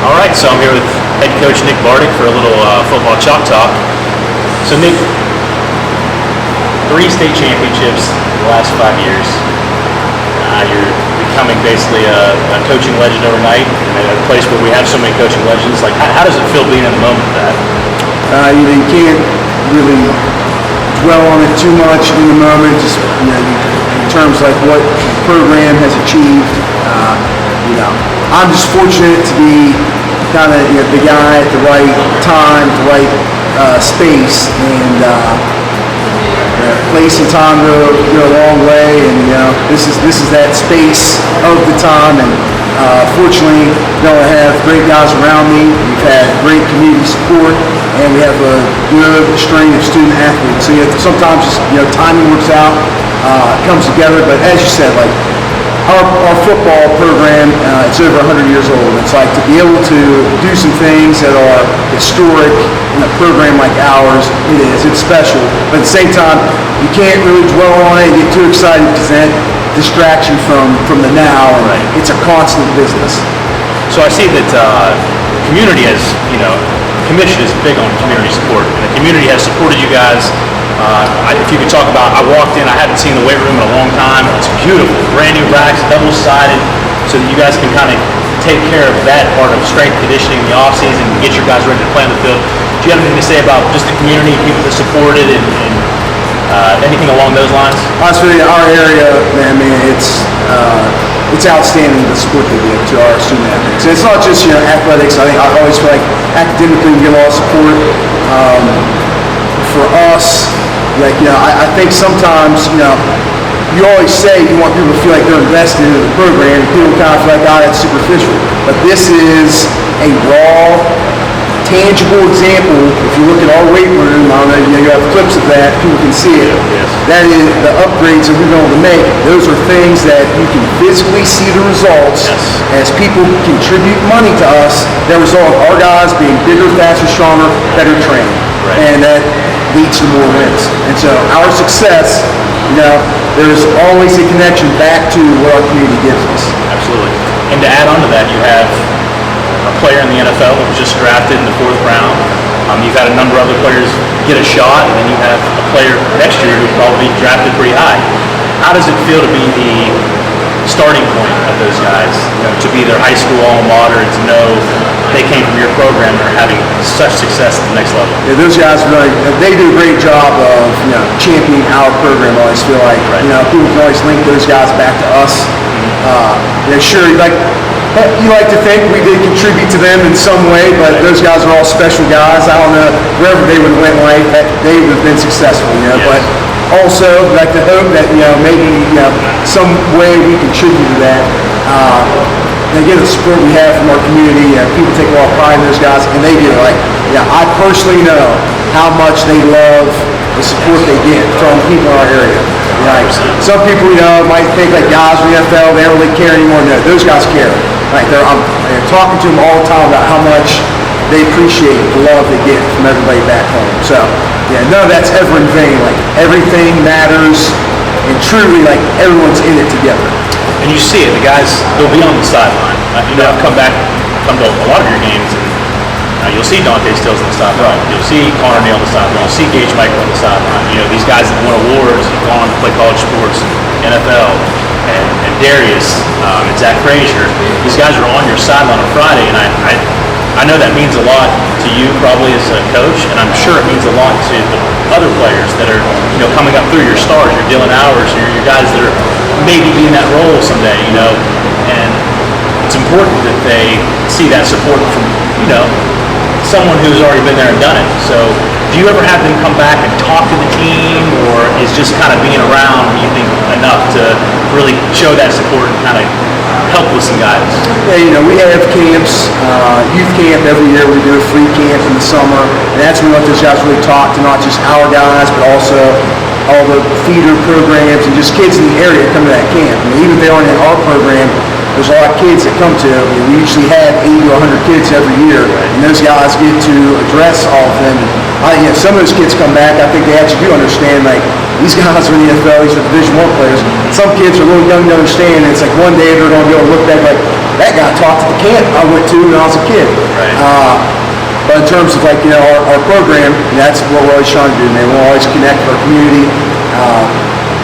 All right, so I'm here with head coach Nick Bartic for a little football chalk talk. So Nick, 3 state championships in the last 5 years. You're becoming basically a coaching legend overnight at a place where we have so many coaching legends. Like, how does it feel being in the moment of that? You can't really dwell on it too much in the moment. Just in terms like what the program has achieved. I'm just fortunate to be kind of the guy at the right time, the right space, and place and time go a long way. And this is that space of the time. And fortunately, I have great guys around me. We've had great community support, and we have a good string of student athletes. So sometimes just timing works out, comes together. But as you said, like our football program, it's over 100 years old. It's like to be able to do some things that are historic in a program like ours. It's special. But at the same time, you can't really dwell on it and get too excited because that distraction from the now. And right. It's a constant business. So I see that community has, commission is big on community support, and the community has supported you guys. If you could talk about, I walked in, I hadn't seen the weight room in a long time. It's beautiful, brand new racks, double-sided, so that you guys can kind of take care of that part of strength conditioning in the off-season and get your guys ready to play on the field. Do you have anything to say about just the community, people that support it, and anything along those lines? Honestly, our area, man, it's outstanding the support they give to our student athletes. It's not just athletics. I always feel like academically we get a lot of support. For us, I think sometimes you always say you want people to feel like they're invested in the program, and people kind of feel like, that's superficial. But this is a raw, tangible example. If you look at our weight room, I don't know, you have clips of that, people can see it. Yes. That is the upgrades that we're going to make. Those are things that you can physically see the results. Yes. As people contribute money to us, that result in our guys being bigger, faster, stronger, better trained. Right. And that leads to more wins. And so our success, there's always a connection back to what our community gives us. Absolutely. And to add on to that, you have a player in the NFL who was just drafted in the 4th round. You've had a number of other players get a shot, and then you have a player next year who will probably be drafted pretty high. How does it feel to be the starting point of those guys, to be their high school alma mater and to know they came from your program and are having such success at the next level? Yeah, those guys really, they do a great job of championing our program. I always feel like people can always link those guys back to us. Sure, you like to think we did contribute to them in some way, but those guys are all special guys. I don't know, wherever they would have went in life, that they would have been successful. Yes. But also like to hope that maybe some way we contribute to that. And again, the support we have from our community, people take a lot of pride in those guys, and they do. I personally know how much they love the support they get from people in our area. Some people, might think like guys in the NFL, they don't really care anymore. No, those guys care. I'm talking to them all the time about how much they appreciate the love they get from everybody back home. So, none of that's ever in vain. Everything matters, and truly, everyone's in it together. And you see it, the guys, they'll be on the sideline. I've come to a lot of your games, and you'll see Dante Stills on the sideline. Right. You'll see Connor Neal on the sideline. You'll see Gage Michael on the sideline. These guys that won awards and gone on to play college sports, NFL, and Darius, and Zach Frazier. These guys are on your sideline on Friday, and I know that means a lot to you probably as a coach, and I'm sure it means a lot to the other players that are coming up through, your stars, your Dylan Hours, your guys that are maybe be in that role someday, and it's important that they see that support from someone who's already been there and done it. So do you ever have them come back and talk to the team, or is just kind of being around, you think, enough to really show that support and kind of help with some guidance? Yeah, we have camps, youth camp every year. We do a free camp in the summer, and that's when we let those guys really talk to not just our guys, but also all the feeder programs and just kids in the area come to that camp. Even if they aren't in our program, there's a lot of kids that come to it. We usually have 80 to 100 kids every year, and those guys get to address all of them. And some of those kids come back, I think they actually do understand, like, these guys are in the NFL, these are Division I players. Some kids are a little young to understand, and it's like one day they're going to be able to look back like, that guy taught at the camp I went to when I was a kid. Right. But in terms of, like, our program, that's what we're always trying to do, man. We'll always connect with our community.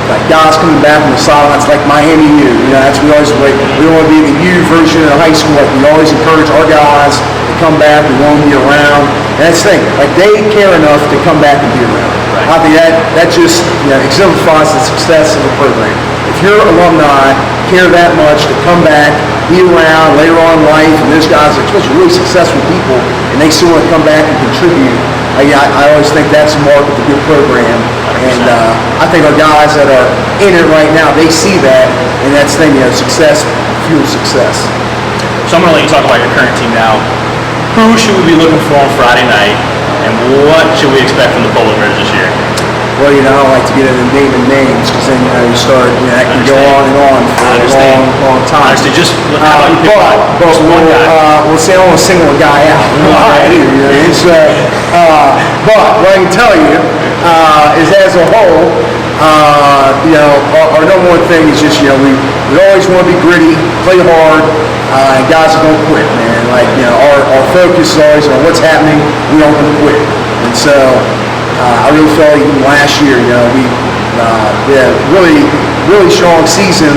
Like guys coming back from the sidelines, like Miami U. That's we always like. We don't want to be the U version of high school. Like we always encourage our guys to come back. We want them to be around. And that's the thing. Like they care enough to come back and be around. Right. I think that just exemplifies the success of the program. If your alumni care that much to come back, be around later on in life, and those guys are especially really successful people, and they still want to come back and contribute. I always think that's a mark of a good program. 100%. And I think our guys that are in it right now, they see that, and that's the thing, success fuels success. So I'm going to let you talk about your current team now. Who should we be looking for on Friday night, and what should we expect from the Polar Bears this year? Well, I don't like to get into naming names because then you start, that can go on and on for a long, long time. Honestly, just how about you pick But we'll say I don't want to single a guy out. All right. But what I can tell you is, as a whole, our number one thing is just we always want to be gritty, play hard, and guys that don't quit, man. Like our focus is always on what's happening. We don't want to quit, and so. I really felt like even last year, we had a really, really strong season.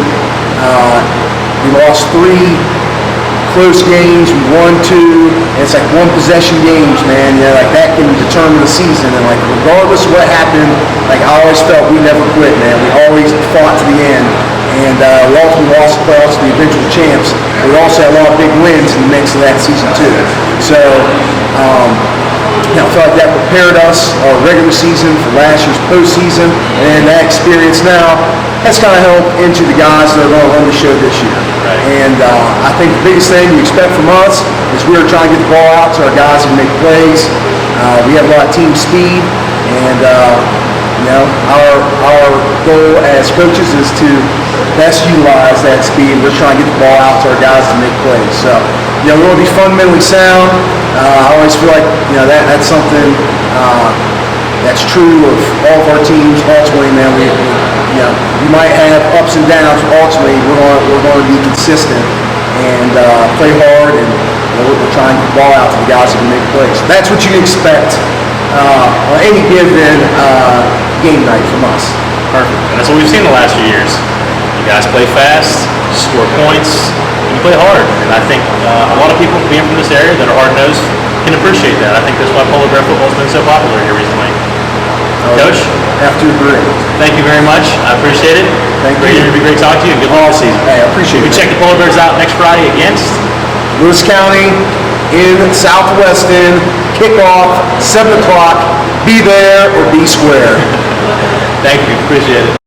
We lost 3 close games, we won 2, and it's like one possession games, man. Like that can determine the season. And like regardless of what happened, like I always felt we never quit, man. We always fought to the end. And we ultimately lost the playoffs to the eventual champs. We also had a lot of big wins in the mix of that season too. So. I feel like that prepared us our regular season for last year's postseason, and that experience now has kind of helped into the guys that are going to run the show this year. Right. And I think the biggest thing you expect from us is we're trying to get the ball out to our guys who make plays. We have a lot of team speed, and our goal as coaches is to best utilize that speed. We're trying to get the ball out to our guys to make plays. So, we want to be fundamentally sound. I always feel like that's something that's true of all of our teams. Ultimately, man, we might have ups and downs. Ultimately, we're going to be consistent and play hard, and we're trying to get the ball out to the guys who can make plays. That's what you can expect on any given game night from us. Perfect. And that's what we've seen the last few years. You guys play fast, score points, and you play hard. And I think a lot of people being from this area that are hard-nosed can appreciate that. I think that's why Polar Bear football has been so popular here recently. Coach? Have to agree. Thank you very much. I appreciate it. Thank you. It'll be great talking to you, and good luck all season. Hey, I appreciate You it. can check the Polar Bears out next Friday against Lewis County in Southweston, kickoff, 7 o'clock. Be there or be square. Thank you. Appreciate it.